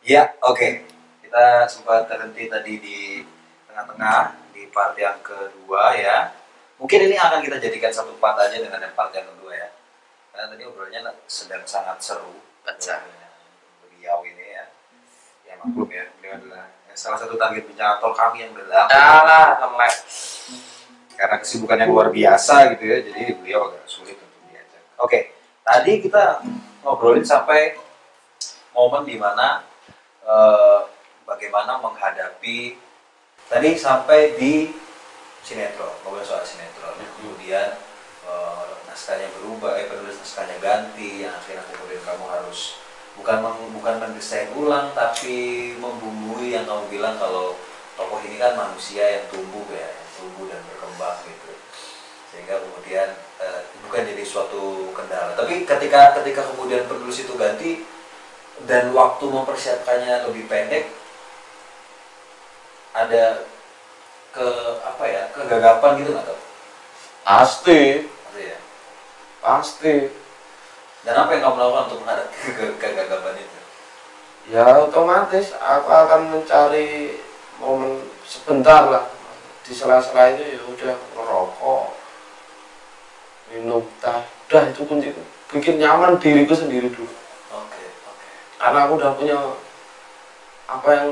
Ya, oke. Kita sempat terhenti tadi di tengah-tengah di part yang kedua ya. Mungkin ini akan kita jadikan satu part aja dengan yang part yang kedua ya. Karena tadi obrolannya sedang sangat seru. Baca. Beliau ini ya. Ya maklum ya, beliau adalah salah satu target bincang kami yang belah. Alah, temek. Karena kesibukan yang luar biasa gitu ya, jadi beliau agak sulit untuk diajak. Oke, tadi kita ngobrolin sampai momen dimana bagaimana menghadapi tadi sampai di sinetron, ngobrol soal sinetron. Kemudian naskahnya berubah, penulis naskahnya ganti, yang akhirnya kemudian kamu harus bukan mendesain ulang, tapi membumbui yang kamu bilang kalau tokoh ini kan manusia yang tumbuh ya, yang tumbuh dan berkembang gitu, sehingga kemudian bukan jadi suatu kendala. Tapi ketika kemudian penulis itu ganti dan waktu mempersiapkannya lebih pendek, ada kegagapan gitu nggak tuh? Pasti. Ya. Pasti. Dan apa yang kamu lakukan untuk menghadapi kegagapan itu? Ya otomatis aku akan mencari momen sebentar lah di sela-sela itu, ya udah ngerokok, minum teh, udah itu kunci, bikin nyaman diriku sendiri dulu. Oke. Karena aku udah punya apa yang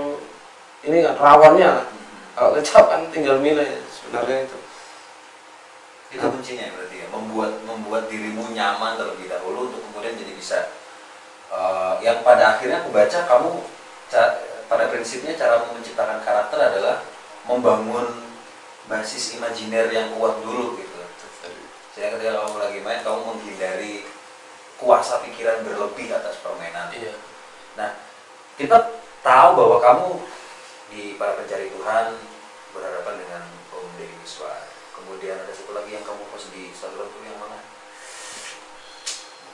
ini kan rawannya kan. Kalau kecap kan tinggal milih sebenarnya itu. Itu kuncinya berarti ya, membuat dirimu nyaman terlebih dahulu untuk kemudian jadi bisa yang pada akhirnya aku baca kamu pada prinsipnya cara menciptakan karakter adalah membangun basis imajiner yang kuat dulu gitu. Sehingga ketika kamu lagi main, kamu menghindari kuasa pikiran berlebih atas permainan. Iya. Nah, kita tahu bahwa kamu di Para Pencari Tuhan berhadapan dengan Om Deddy Miswar. Kemudian ada satu lagi yang kamu post di Instagram tuh yang mana?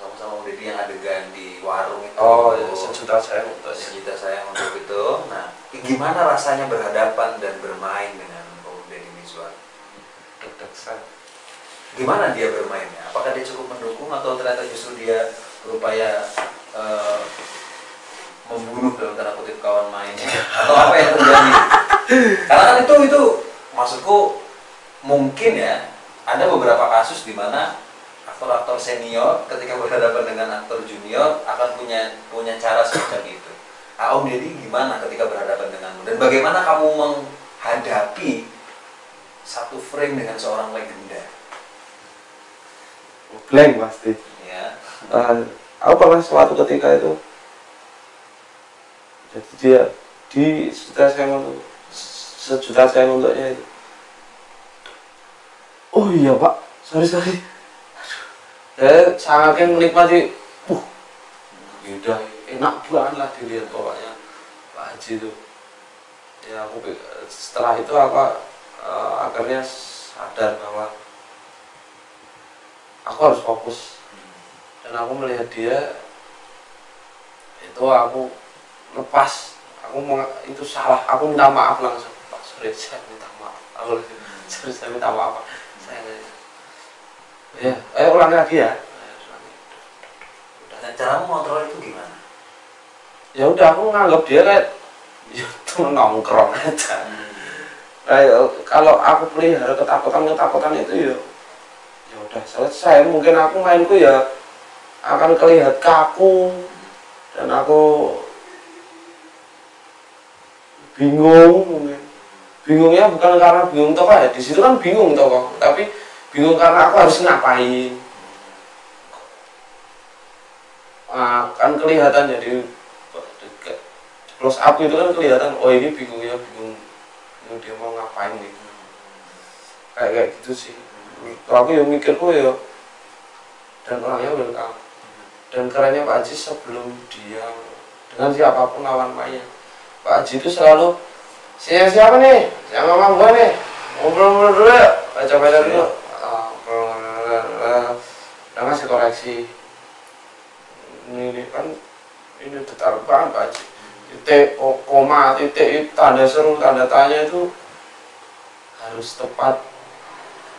Kamu sama Om Deddy yang adegan di warung itu. Oh ya, sejuta sayang untuk itu. Nah, gimana rasanya berhadapan dan bermain dengan Om Deddy Miswar? deg-degan. Gimana dia bermainnya? Apakah dia cukup mendukung atau ternyata justru dia berupaya membunuh dalam tanda kutip kawan mainnya? Atau apa yang terjadi? Karena kan itu maksudku mungkin ya ada beberapa kasus di mana aktor-aktor senior ketika berhadapan dengan aktor junior akan punya cara semacam itu. Om Deddy gimana ketika berhadapan denganmu dan bagaimana kamu menghadapi satu frame dengan seorang legenda? Blank pasti. Ya. Aku pernah suatu ketika itu, jadi dia di sejuta sayang untuknya itu. Oh iya pak, sorry. Saya sangat menikmati, udah enak banget lah dilihat pokoknya Pak Haji itu. Ya aku setelah itu aku akhirnya sadar bahwa aku harus fokus, dan aku melihat dia itu aku lepas, itu salah, aku minta maaf langsung, Pak sorry saya minta maaf, saya minta maaf, ya ayo ulang lagi ya. Dan caramu mengontrol itu gimana? Ya udah aku nganggap dia kayak itu nongkrong aja. Kalau aku pelihara ketakutan itu ya udah selesai. Mungkin aku mainku ya akan kelihatan kaku dan aku bingung. Mungkin bingungnya bukan karena bingung tokoh ya, di situ kan bingung tokoh, tapi bingung karena aku harus ngapain. Kan kelihatan jadi close up itu kan kelihatan, oh ini bingung dia mau ngapain gitu, kayak gitu sih. Kalau aku yang mikirku ya, dan orangnya welcome. Dan kerennya Pak Haji sebelum dia dengan siapapun lawan mainnya, Pak Haji itu selalu siapa nih, yang ngomong gue nih, ngobrol dulu ya, baca dulu, dan ngasih koreksi. Ini kan ini detail banget Pak Haji, titik, koma, titik, tanda seru, tanda tanya itu harus tepat,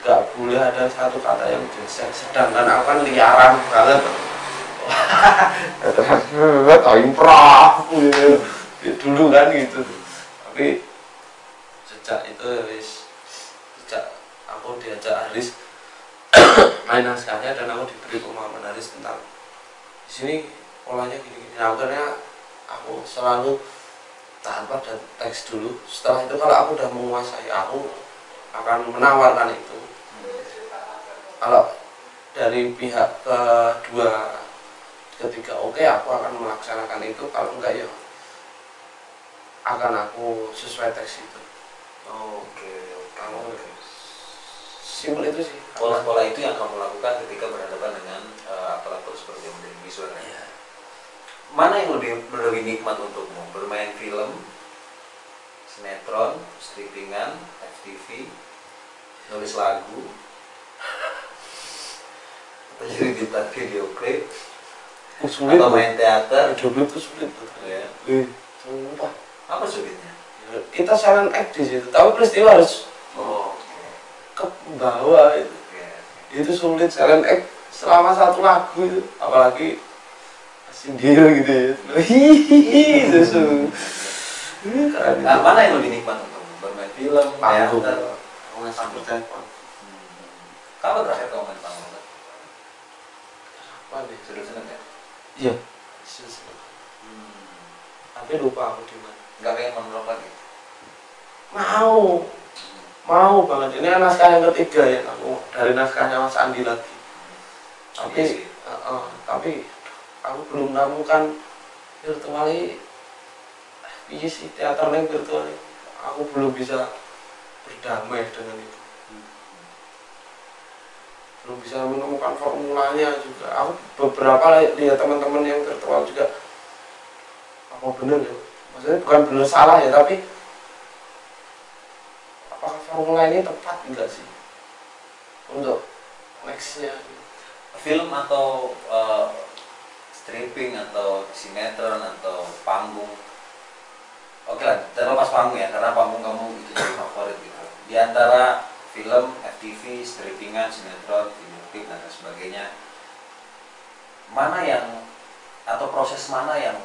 gak boleh ada satu kata yang geser. Sedangkan aku kan liaran banget, tak improv gitu. dulu kan gitu. Tapi sejak itu ya sejak aku diajak Haris main naskahnya dan aku diberi pemahaman Haris tentang di sini polanya gini-gini. Nah, akhirnya aku selalu tanpa dan teks dulu. Setelah itu kalau aku udah menguasai, aku akan menawarkan itu. Kalau dari pihak kedua, ketiga oke, aku akan melaksanakan itu. Kalau enggak ya akan aku sesuai teks itu. Oke. Simpel itu sih. Pola-pola itu yang kamu lakukan ketika berhadapan dengan aktor-aktor seperti yang menjadi visual. Ya. Mana yang lebih nikmat untukmu? Bermain film, sinetron, strippingan, FTV, nulis lagu, atau jadi bintang video klip, Sulit, atau main teater? video klip itu sulit. Ya. Sumpah. Apa sulitnya? Ya, kita silent act di situ, tapi peristiwa harus ke bawah itu. Itu sulit silent act selama satu lagu itu, apalagi sendiri gitu ya. Hihihi, itu keren. Nah, mana yang lebih nikmat untukmu? Bermain film, Panggung. teater? Aku nggak sampai telepon. Kapan terakhir kamu main panggung? Apa nih? Sudah seneng ya? Iya. Tapi lupa aku di mana. Nggak pengen monolog lagi? Mau banget. Ini naskah yang ketiga ya, aku dari naskahnya Mas Andi lagi. Tapi, tapi aku belum menemukan virtuali. Iya sih, teater yang virtual. Aku belum bisa berdamai dengan itu. Belum bisa menemukan formulanya juga. Aku beberapa lihat teman-teman yang virtual juga. Apa bener ya? Maksudnya bukan bener salah ya, tapi apakah formula ini tepat enggak sih untuk nextnya? Film atau stripping atau sinetron atau panggung? Oke lah, terlepas panggung ya, karena panggung kamu itu jadi favorit gitu. Di antara film, FTV, strippingan, sinetron, video klip dan lain sebagainya, mana yang atau proses mana yang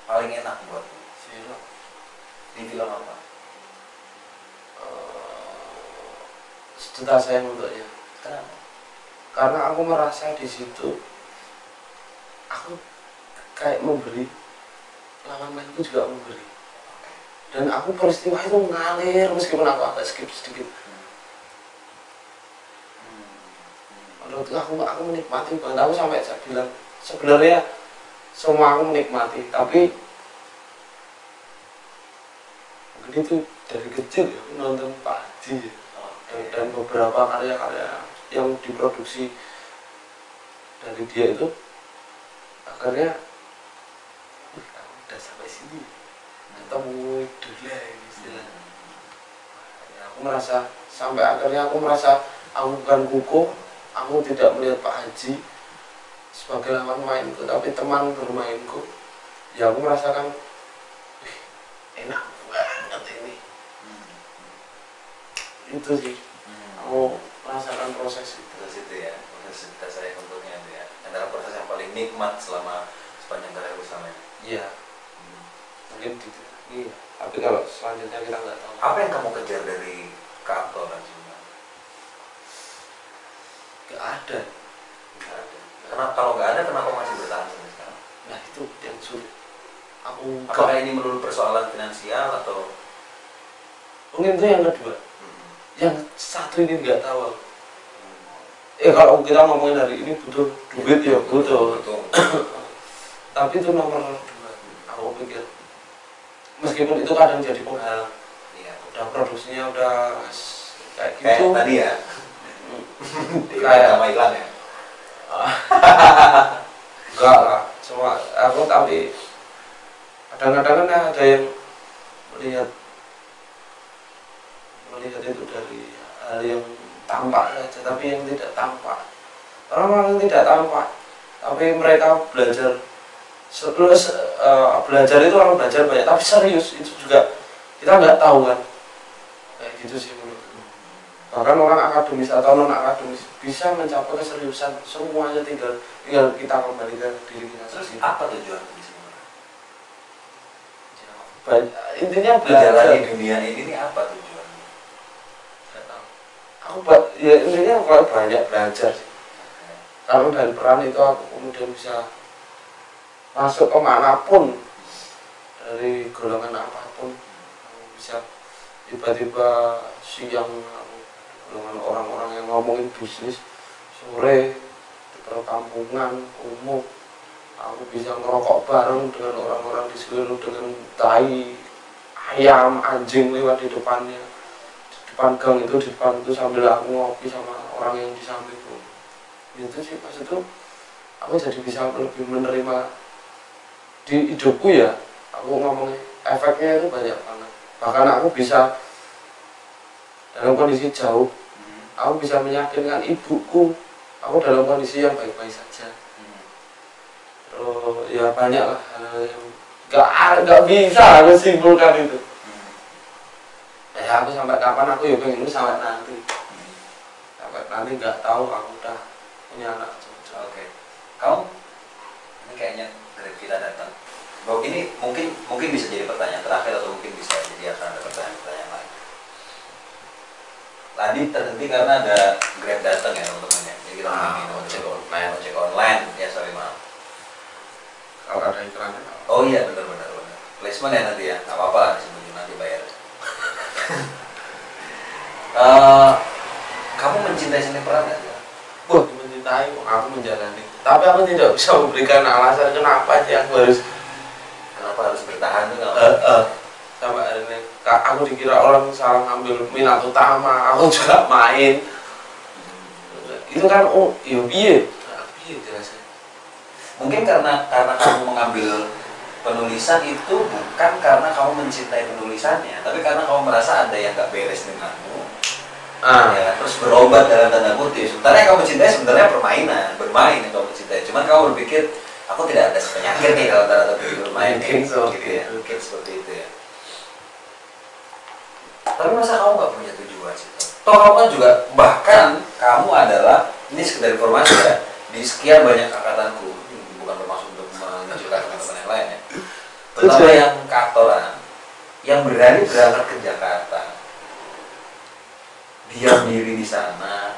paling enak buat Film. di film apa? Cinta sayang untuknya. Kenapa? Karena aku merasa di situ aku kayak memberi, lawan mainku juga memberi, dan aku peristiwa itu ngalir meskipun aku agak skip sedikit. Menurut aku menikmati banget. Aku sampai saya bilang sebenarnya semua aku menikmati, tapi mungkin itu dari kecil ya nonton Pak Haji ya. Dan beberapa karya-karya yang diproduksi dari dia itu akhirnya aku udah sampai sini ketemu idola istilahnya. Aku merasa sampai akhirnya aku merasa aku bukan kukuh, aku tidak melihat Pak Haji sebagai lawan mainku, tapi teman bermainku. Ya aku merasakan enak banget ini. Itu sih, aku merasakan proses itu. Proses itu ya, proses cinta saya untuknya itu ya. Antara proses yang paling nikmat selama sepanjang karir bersama ini. Iya, mungkin gitu. Iya. Tapi kalau selanjutnya kita nggak tahu. Apa yang kamu kejar dari keaktoran sebenarnya? Nggak ada. Nggak ada. Kenapa kalau nggak ada, kenapa masih bertahan sampai sekarang? Nah itu yang sulit. Aku Apakah ini melulu persoalan finansial atau? mungkin itu yang kedua. Yang satu ini nggak tahu. Kalau kita ngomongin hari ini butuh duit ya butuh. Tapi itu nomor dua. Aku pikir meskipun itu kadang jadi penghalang. Iya. Udah produksinya udah kayak gitu. Kayak tadi ya. Kayak sama hilang ya. Enggak lah. Cuma aku tapi kadang-kadang kan ada yang melihat itu dari hal yang tampak saja, tapi yang tidak tampak. Orang yang tidak tampak, tapi mereka belajar. Terus belajar itu orang belajar banyak, tapi serius itu juga kita nggak tahu kan. Kayak gitu sih menurutku. Bahkan orang akademis atau non akademis bisa mencapai keseriusan, semuanya tinggal kita kembalikan diri kita Terus sendiri. apa tujuan ini sebenarnya? intinya menjalani belajar. dunia ini apa tujuannya? Nggak tahu. Ya intinya kalau banyak belajar sih. Karena dari peran itu aku kemudian bisa masuk ke manapun, dari golongan apapun. Aku bisa tiba-tiba siang aku dengan orang-orang yang ngomongin bisnis, sore di perkampungan kumuh aku bisa ngerokok bareng dengan orang-orang di sekeliling dengan tai ayam anjing lewat di depannya, di depan gang itu, di depan itu, sambil aku ngopi sama orang yang di sampingku. Itu sih pas itu aku jadi bisa lebih menerima di hidupku ya. Aku ngomongnya efeknya itu banyak banget, bahkan aku bisa dalam kondisi jauh, aku bisa meyakinkan ibuku aku dalam kondisi yang baik-baik saja. Ya banyak lah hal yang nggak bisa aku simpulkan itu. Ya aku sampai kapan aku ya pengen ini sampai nanti nggak tahu aku udah punya anak. Oke. Kamu ini kayaknya dari kita datang. Bahwa ini mungkin bisa jadi pertanyaan terakhir atau mungkin bisa jadi akan ada pertanyaan lain. Tadi terhenti karena ada Grab datang ya teman-teman ya. Jadi kita ojek online ya, sorry maaf. Kalau ada iklan. Oh iya benar. Placement ya nanti ya, nggak apa-apa lah disembunyi nanti bayar. Kamu mencintai seni peran nggak? Wah, mencintai, aku menjalani. Tapi aku tidak bisa memberikan alasan kenapa harus bertahan tuh nggak? Sampai hari ini, aku dikira orang salah ngambil minat utama, aku juga main. Itu kan, iya jelasnya. Mungkin karena kamu mengambil penulisan itu bukan karena kamu mencintai penulisannya, tapi karena kamu merasa ada yang nggak beres denganmu. Ya, terus berobat dalam tanda kutip. Sebenarnya yang kamu cintai sebenarnya bermain yang kamu cintai. Cuman kamu berpikir aku tidak ada penyakit nih kalau tanda kutip bermain gitu ya. Mungkin seperti itu ya. Tapi masa kamu nggak punya tujuan sih? Toh kamu kan juga, bahkan kamu adalah, ini sekedar informasi ya, di sekian banyak angkatanku, bukan bermaksud untuk menunjukkan teman-teman yang lain ya, terutama yang kantoran, yang berani berangkat ke Jakarta, diam diri di sana,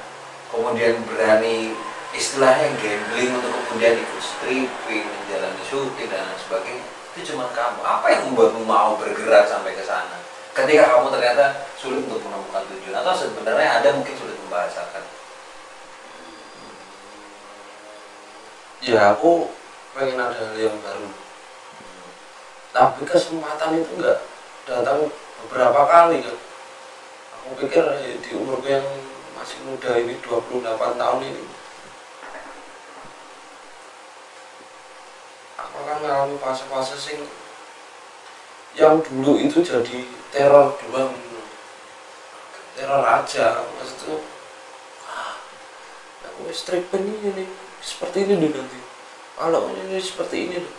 kemudian berani istilahnya gambling untuk kemudian ikut stripping, menjalani syuting dan lain sebagainya. Itu cuma kamu. Apa yang membuatmu mau bergerak sampai ke sana? Ketika kamu ternyata sulit untuk menemukan tujuan, atau sebenarnya ada mungkin sulit membahasakan. Ya aku pengen ada hal yang baru. Tapi kesempatan itu enggak datang beberapa kali kan. Aku pikir di umurku yang masih muda ini, 28 tahun ini, aku akan mengalami fase-fase sing yang dulu itu jadi teror doang, teror aja. Maksudku, aku stripping ini seperti ini dulu nanti. Kalau ini seperti ini loh.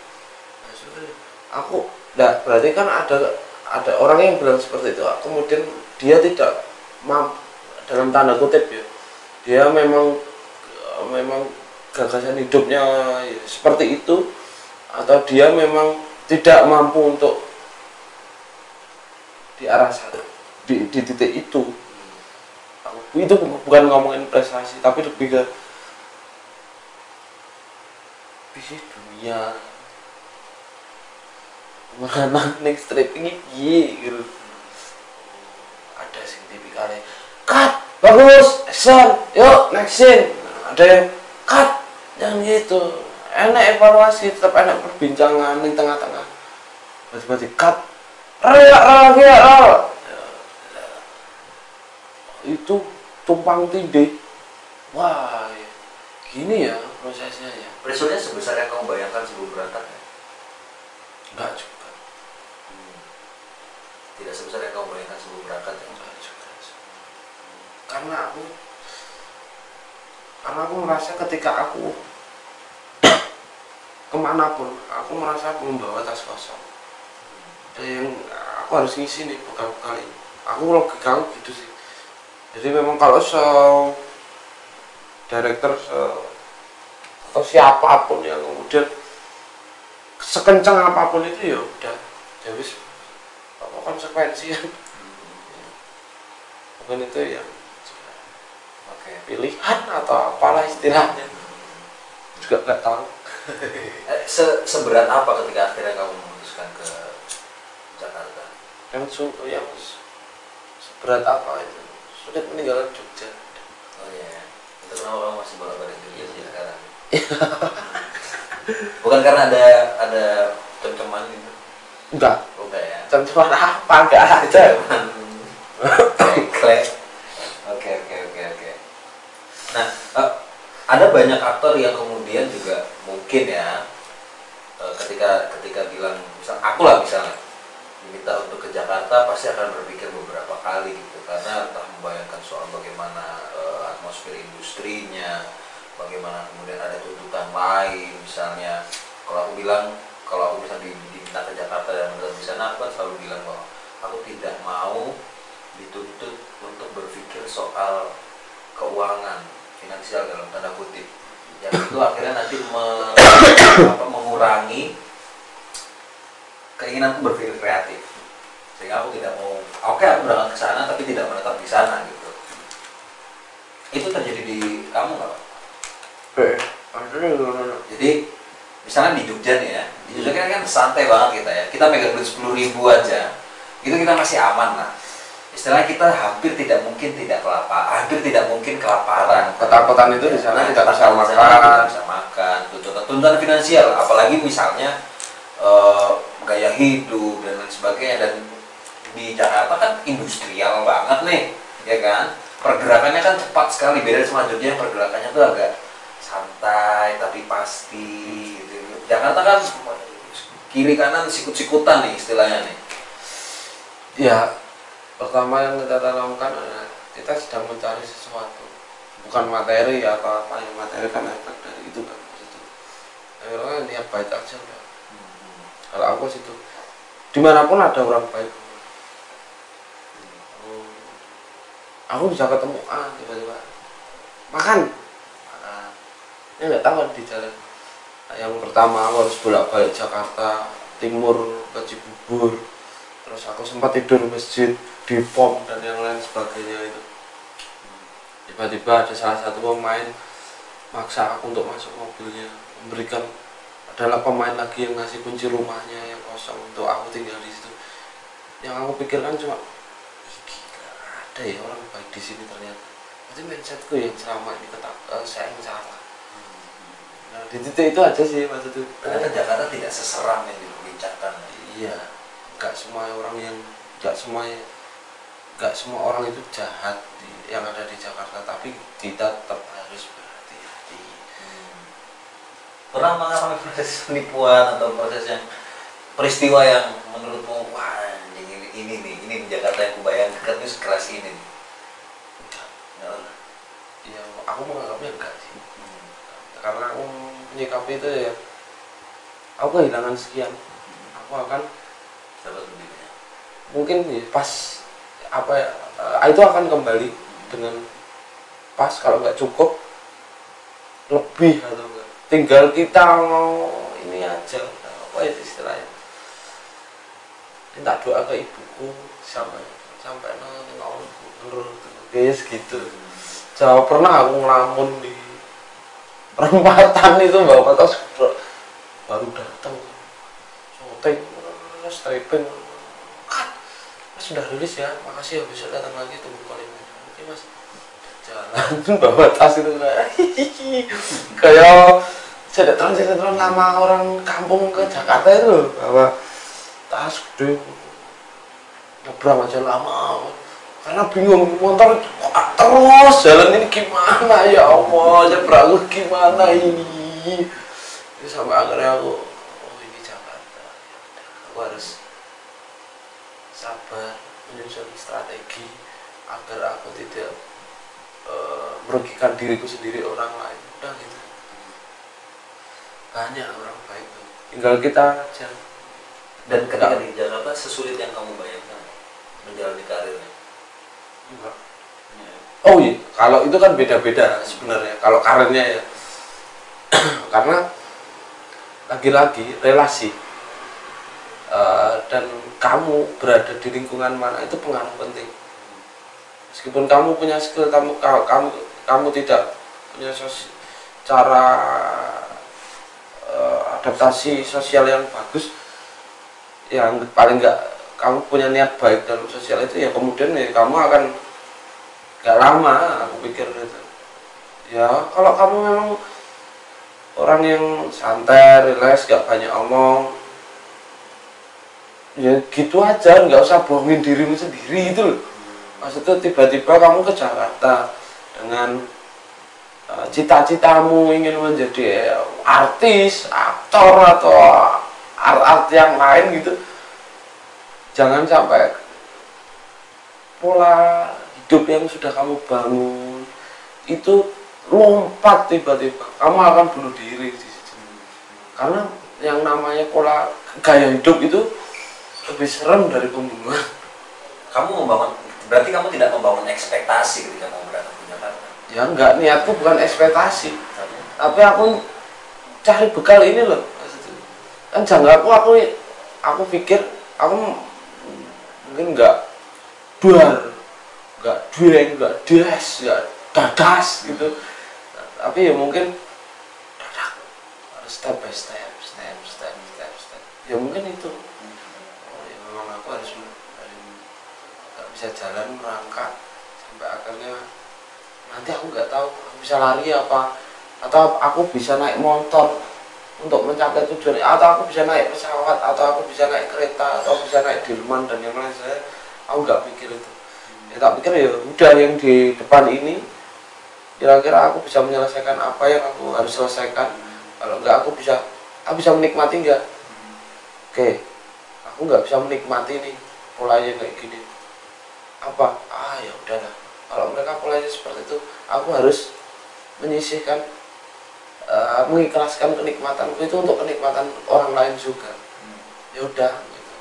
Aku enggak, berarti kan ada orang yang bilang seperti itu. Kemudian dia tidak mampu, dalam tanda kutip ya, dia memang gagasan hidupnya seperti itu, atau dia memang tidak mampu untuk di arah sana, di titik itu. Itu bukan ngomongin prestasi, tapi lebih ke bisnis dunia. Mana next stripping ini gitu. Ada sing tipikalnya cut, bagus, action, yuk next scene. Ada yang cut, jangan gitu. Enak evaluasi, tetap enak perbincangan di tengah-tengah. Tiba-tiba cut, lagi ya. Itu tumpang tindih. Wah, gini ya prosesnya ya. Pressure-nya sebesar yang kamu bayangkan sebelum berangkat ya? Enggak juga. Tidak sebesar yang kamu bayangkan sebelum berangkat ya? Enggak juga. Karena aku merasa ketika aku kemanapun, aku merasa aku membawa tas kosong. Yang aku harus ngisi nih bekal-bekal ini. Aku logika gitu sih. Jadi memang kalau director atau siapapun yang kemudian sekencang apapun itu ya udah, jadi konsekuensi kan. Mungkin itu yang Oke. pilihan atau apalah istilahnya, juga nggak tahu. Seberat apa ketika akhirnya kamu memutuskan ke Jakarta? Yang yang seberat apa itu, sudah meninggalkan Jogja. Oh iya, itu kenapa kamu masih bolak-balik Jogja sih sekarang? Bukan karena ada cem-ceman gitu? Enggak, Enggak ya? cuma apa enggak ada. Oke. Nah, ada banyak aktor yang kemudian juga mungkin ya ketika bilang, misal aku lah misalnya diminta untuk ke Jakarta pasti akan berpikir beberapa kali gitu, karena entah membayangkan soal bagaimana atmosfer industrinya, bagaimana kemudian ada tuntutan lain. Misalnya kalau aku misalnya diminta ke Jakarta dan menetap di sana, aku kan selalu bilang bahwa aku tidak mau dituntut untuk berpikir soal keuangan finansial dalam tanda kutip, yang itu akhirnya nanti mengurangi keinginanku berpikir kreatif, sehingga aku tidak mau, oke aku berangkat ke sana tapi tidak menetap di sana gitu. Itu terjadi di kamu nggak, Pak? Jadi misalnya di Jogja nih ya, di Jogja kan santai banget kita ya, kita megang duit 10.000 aja, itu kita masih aman lah. Istilahnya kita hampir tidak mungkin kelaparan. Ketakutan itu di sana tidak bisa makan, tuntutan finansial, apalagi misalnya gaya hidup dan lain sebagainya. Dan di Jakarta kan industrial banget nih, ya kan? Pergerakannya kan cepat sekali, beda sama Jogja yang pergerakannya tuh agak santai tapi pasti gitu. Jakarta kan kiri kanan sikut-sikutan nih istilahnya nih. Ya, pertama yang kita tanamkan adalah kita sedang mencari sesuatu, bukan materi atau apa. Yang materi kan efek dari itu kan, itu akhirnya niat baik aja udah. Kalau aku situ, dimanapun ada orang baik, aku bisa ketemu tiba-tiba makan, ini nggak tahu di jalan. Yang pertama aku harus bolak-balik Jakarta Timur ke Cibubur, terus aku sempat tidur masjid di POM dan yang lain sebagainya. Itu tiba-tiba ada salah satu pemain maksa aku untuk masuk mobilnya, adalah pemain lagi yang ngasih kunci rumahnya yang kosong untuk aku tinggal di situ. Yang aku pikirkan cuma, gila, ada ya orang baik di sini ternyata. Itu mindsetku yang selama ini saya yang salah. Nah, di titik itu aja sih waktu itu. Ternyata Jakarta tidak seseram yang diperbincangkan. Iya, nggak semua orang itu jahat yang ada di Jakarta, tapi kita tetap harus berhati-hati. Pernah mengalami proses penipuan atau peristiwa yang menurutmu, wah ini di Jakarta yang kubayangkan itu sekeras ini nih? Ya, aku menganggapnya enggak sih. Karena aku menyikapi itu ya, aku kehilangan sekian, aku akan dapat lebihnya. Mungkin ya, pas apa ya, itu akan kembali dengan pas. Kalau nggak cukup lebih atau enggak, tinggal kita mau ini aja, apa itu istilahnya, minta doa ke ibuku sampai nurut kayak segitu. Jauh pernah aku ngelamun di perempatan itu, bawa tas baru datang syuting stripping, sudah rilis ya, makasih ya, besok datang lagi, tunggu kali ini. Oke mas, jalan bawa tas itu kayak sinetron nama orang kampung ke Jakarta itu, bawa tas gede, nyebrang aja lama karena bingung motor terus jalan ini gimana ya Allah, nyebrang gimana ini. Sampai akhirnya aku, oh ini Jakarta, aku harus sabar menyusun strategi agar aku tidak merugikan diriku sendiri, orang lain. Udah gitu, banyak orang baik tuh, tinggal kita aja. Dan ketika di Jakarta sesulit yang kamu bayangkan menjalani karirnya? Enggak. Oh iya, kalau itu kan beda-beda sebenarnya kalau karirnya ya. Karena lagi-lagi relasi dan kamu berada di lingkungan mana itu pengaruh penting. Meskipun kamu punya skill, kamu tidak punya cara adaptasi sosial yang bagus, yang paling enggak kamu punya niat baik dalam sosial itu, ya kemudian ya kamu akan gak lama, aku pikir gitu. Ya kalau kamu memang orang yang santai, relax, gak banyak omong, ya gitu aja, nggak usah bohongin dirimu sendiri itu loh. Maksudnya tiba-tiba kamu ke Jakarta dengan cita-citamu ingin menjadi artis, aktor atau art yang lain gitu, jangan sampai pola hidup yang sudah kamu bangun itu lompat tiba-tiba, kamu akan bunuh diri di situ. Karena yang namanya pola gaya hidup itu lebih serem dari pembunuhan. Berarti kamu tidak membangun ekspektasi ketika mau berangkat ke Jakarta? Ya enggak, niatku bukan ekspektasi, tapi aku cari bekal ini loh. Kan janggaku aku pikir aku mungkin enggak dueng, enggak des, enggak dadas gitu. Tapi ya mungkin harus step by step. Ya mungkin itu. Oh, ya memang aku harus nggak bisa jalan merangkak sampai akhirnya nanti aku nggak tahu aku bisa lari apa, atau aku bisa naik motor untuk mencapai tujuan, atau aku bisa naik pesawat, atau aku bisa naik kereta, atau bisa naik delman dan yang lain. Aku nggak pikir itu. Ya tak pikir ya udah yang di depan ini kira-kira aku bisa menyelesaikan apa yang aku harus selesaikan. Kalau enggak aku bisa menikmati enggak? Oke, aku nggak bisa menikmati nih polanya kayak gini. Apa? Ya udahlah. Kalau mereka polanya seperti itu, aku harus menyisihkan, mengikhlaskan kenikmatanku itu untuk kenikmatan orang lain juga. Ya udah. Gitu.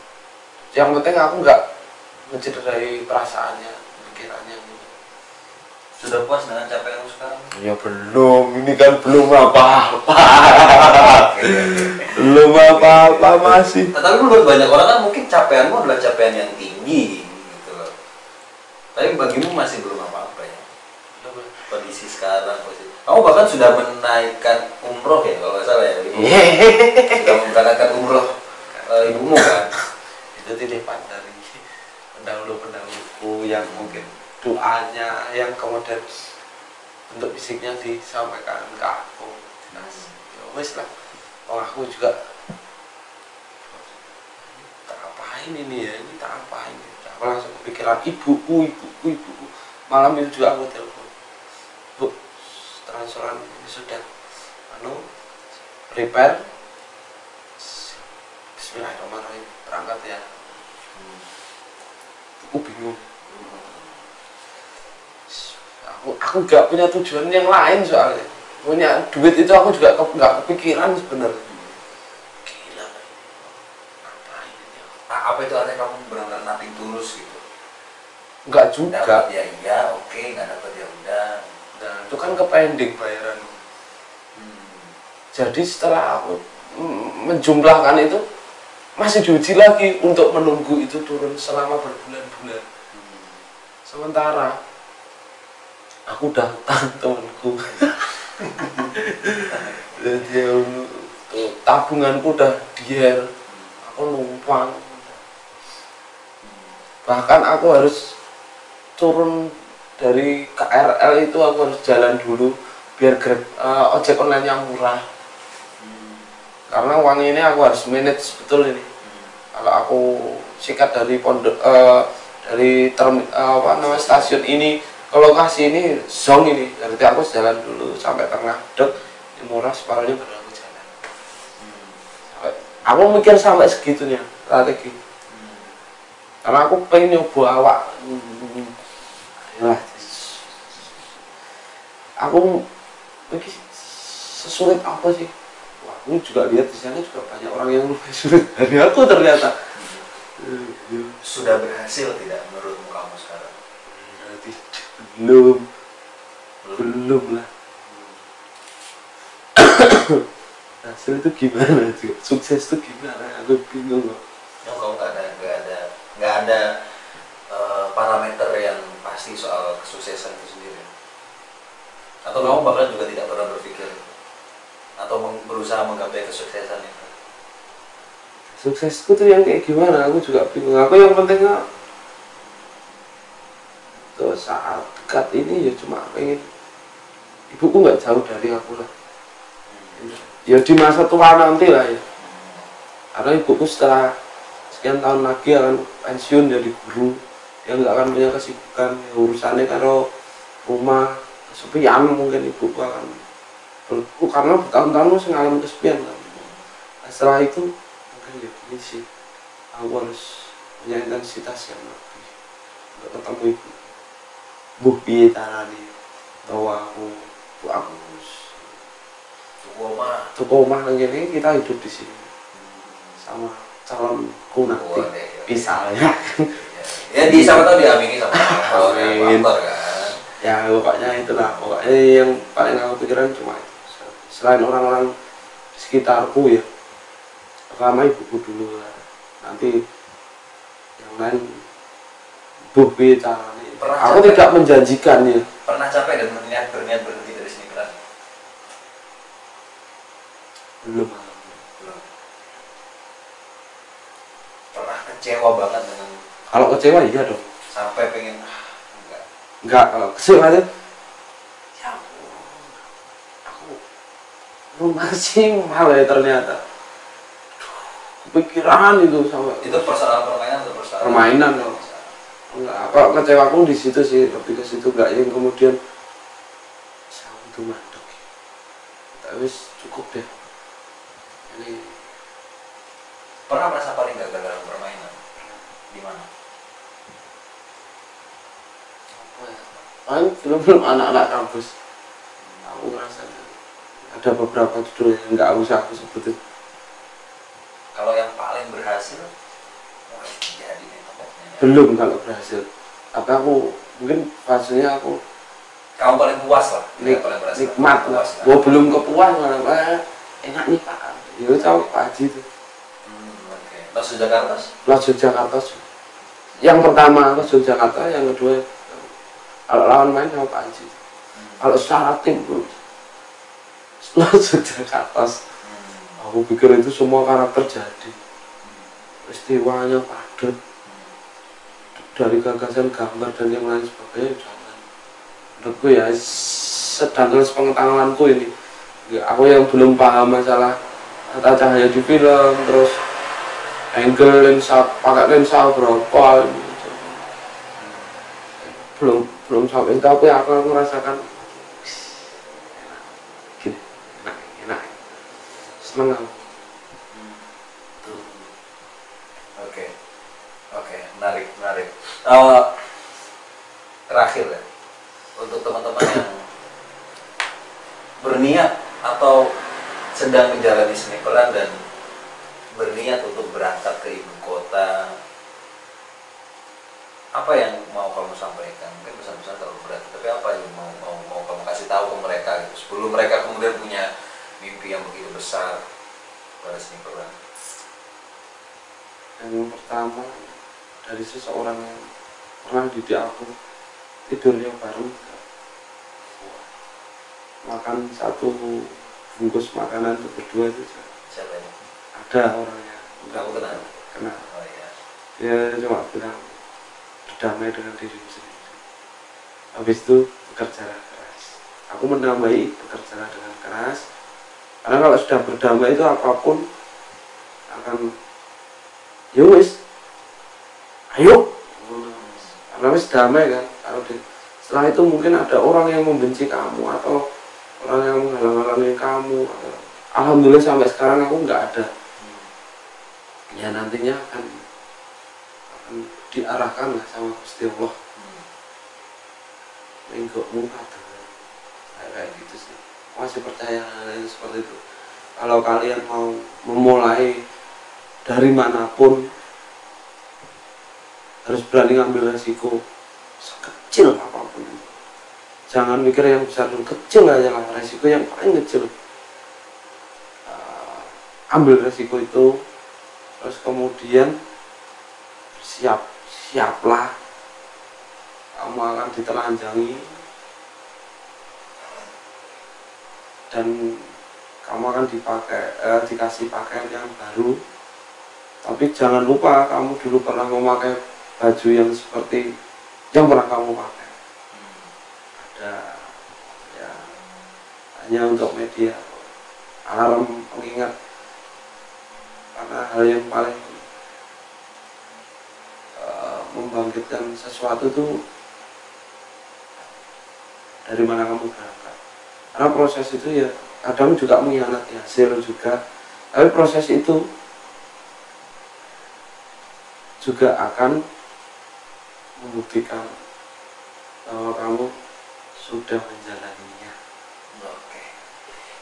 Yang penting aku nggak mencederai perasaannya, pikirannya. Gitu. Sudah puas dengan capaianmu sekarang? Ya belum. Ini kan belum apa-apa. Belum apa-apa masih. Tapi menurut banyak orang kan mungkin capaianmu adalah capaian yang tinggi gitu loh. Tapi bagimu masih belum apa-apa ya. Kondisi sekarang, kamu bahkan sudah menaikkan umroh ya kalau nggak salah ya, ibu. Sudah memberangkatkan umroh ibumu kan. Itu titipan dari pendahulu-pendahuluku yang mungkin doanya yang kemudian untuk fisiknya disampaikan ke aku. Ya wes lah. Aku juga tak apain ini ya, ini tak apain. Aku langsung kepikiran ibuku. Malam itu juga aku telepon, Bu, transferan ini sudah prepare. Bismillahirrahmanirrahim, berangkat ya. Aku bingung. Aku gak punya tujuan yang lain soalnya. Punya duit itu aku juga nggak kepikiran sebenarnya. Gila, ngapain ya? Apa itu artinya kamu benar-benar nating tulus gitu? Enggak juga. Dapat ya iya, oke, nggak dapat ya udah. Nah itu kan kepending bayaran. Jadi setelah aku menjumlahkan itu masih diuji lagi untuk menunggu itu turun selama berbulan-bulan. Sementara aku udah utang temanku. Jadi tabunganku udah dier, aku numpang. Bahkan aku harus turun dari KRL itu, aku harus jalan dulu biar ojek online yang murah. Karena uang ini aku harus manage betul ini. Kalau aku sikat dari stasiun ini ke lokasi ini, zong ini, berarti aku jalan dulu sampai tengah, dek, ini murah, separuhnya baru aku jalan. Aku mikir sampai segitunya strategi. Karena aku pengen nyoba awak. Aku mikir sesulit apa sih? Wah, aku juga lihat di sana juga banyak orang yang lebih sulit dari aku ternyata. Sudah berhasil tidak menurutmu kamu sekarang? Belum lah. Hasil itu gimana sih? Sukses itu gimana? Aku bingung kok. Kamu nggak ada kesuksesan itu sendiri? Atau kamu bahkan juga tidak pernah berpikir atau berusaha menggapai kesuksesan itu? Suksesku tuh yang kayak gimana aku juga bingung. Aku yang pentingnya tuh saat dekat ini ya cuma pengen ibuku nggak jauh dari aku lah. Ya di masa tua nanti lah ya. Karena ibuku setelah sekian tahun lagi akan pensiun jadi guru. Dia nggak akan punya kesibukan ya, urusannya kalau rumah kesepian mungkin ibuku akan karena bertahun-tahun masih ngalamin kesepian kan. Nah, setelah itu mungkin ya ini sih aku harus punya intensitas yang lebih untuk ketemu ibu. Buh piye carane tahu aku tuku omah nang kene kita hidup di sini sama calonku nanti misalnya ya di sama tahu diamini sama amin kantor kan ya pokoknya itulah pokoknya yang paling aku pikiran cuma itu selain orang-orang di sekitarku ya pertama ibuku dulu lah. Nanti yang lain buh piye carane aku tidak menjanjikan ya. Pernah capek dan berniat berhenti dari sini keras? Belum. Pernah kecewa banget dengan? Kalau kecewa iya dong. Sampai pengen enggak kalau kecewa itu ya aku masih malah ya ternyata kepikiran itu sampai itu persoalan permainan atau persoalan permainan loh. Enggak, kalau kecewaku di situ sih lebih ke situ, enggak yang kemudian saya itu mandek tapi cukup deh ini. Pernah merasa paling gagal dalam permainan di mana? Apa ya? Paling film-film anak-anak kampus aku ngerasa ada beberapa judul yang nggak usah aku sebutin. Kalau yang paling berhasil jadi belum kalau berhasil tapi aku mungkin fasenya aku kamu paling puas lah paling berhasil nikmat lah gua belum kepuas malah enak nih pak ya tahu Pak Haji itu okay. Los Jakarta yang pertama Los Jakarta yang kedua kalau lawan main sama Pak Haji kalau secara tim Los Jakarta aku pikir itu semua karakter jadi peristiwanya padat dari gagasan gambar dan yang lain sebagainya jangan menurutku ya sedangkan sepengetahuanku ini ya, aku yang belum paham masalah tata cahaya di film terus angle lensa pakai lensa berapa belum sampai tapi aku merasakan gini enak seneng aku. Oke, menarik. Terakhir ya, untuk teman-teman yang berniat atau sedang menjalani seni peran dan berniat untuk berangkat ke ibu kota, apa yang mau kamu sampaikan? Mungkin pesan-pesan terlalu berat, tapi apa yang mau kamu kasih tahu ke mereka gitu, sebelum mereka kemudian punya mimpi yang begitu besar pada seni peran? Yang pertama dari seseorang yang pernah didik aku tidurnya bareng makan satu bungkus makanan untuk berdua itu siapa ini? Ada orangnya kamu kenal? Oh iya. Dia cuma bilang berdamai dengan dirimu sendiri habis itu bekerjalah keras. Aku menambahi bekerjalah dengan keras karena kalau sudah berdamai itu apapun akan ya wis ayo karena wis damai kan. Kalau setelah itu mungkin ada orang yang membenci kamu atau orang yang menghalang-halangi kamu alhamdulillah sampai sekarang aku nggak ada ya nantinya akan diarahkan lah sama Gusti Allah menggokmu kayak gitu sih. Masih percaya seperti itu. Kalau kalian mau memulai dari manapun harus berani ngambil resiko sekecil apapun. Jangan mikir yang besar dulu, kecil aja lah, resiko yang paling kecil. Ambil resiko itu, terus kemudian siaplah kamu akan ditelanjangi dan kamu akan dikasih pakaian yang baru. Tapi jangan lupa kamu dulu pernah memakai baju yang seperti yang pernah kamu pakai. Ada ya hanya untuk media alarm pengingat, karena hal yang paling membangkitkan sesuatu itu dari mana kamu berangkat. Karena proses itu ya kadang juga mengkhianati hasil juga, tapi proses itu juga akan membuktikan bahwa kamu sudah menjalaninya. Oke.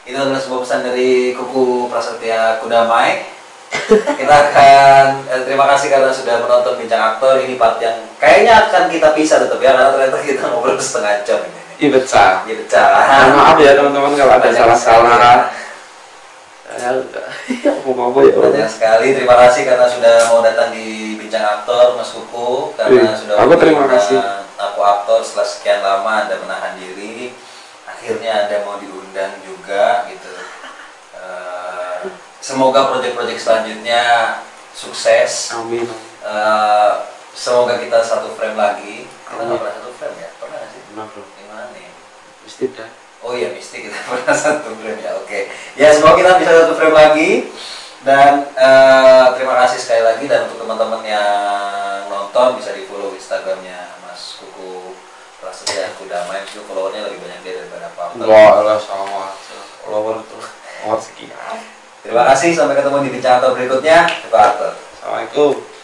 Itu adalah sebuah pesan dari Kuku Prasetya Kudamai. Kita akan terima kasih karena sudah menonton Bincang Aktor. Ini part yang kayaknya akan kita pisah tetap ya, karena ternyata kita ngobrol setengah jam ini. Iya pecah. Iya pecah. Maaf ya teman-teman kalau ada salah-salah. Mau apa ya? Banyak sekali. Terima kasih karena sudah mau datang di Bincang Aktor, Mas Kuku. Karena sudah aku terima kasih. Aku aktor setelah sekian lama Anda menahan diri. Akhirnya Anda mau diundang juga gitu. Semoga proyek-proyek selanjutnya sukses. Amin. Semoga kita satu frame lagi. Kita nggak pernah satu frame ya? Pernah nggak sih? Pernah bro. Gimana nih? Mesti dah. Oh iya, mesti kita pernah satu frame ya. Oke. Ya semoga kita bisa satu frame lagi. Dan terima kasih sekali lagi. Dan untuk teman-teman yang nonton bisa di follow Instagramnya Mas Kuku Prasetya Kudamai. Itu followernya lebih banyak dia daripada apa? Wah, sama follower tuh. Sekian. Terima kasih, sampai ketemu di Bincang Aktor berikutnya. Pak Aktor. Assalamualaikum.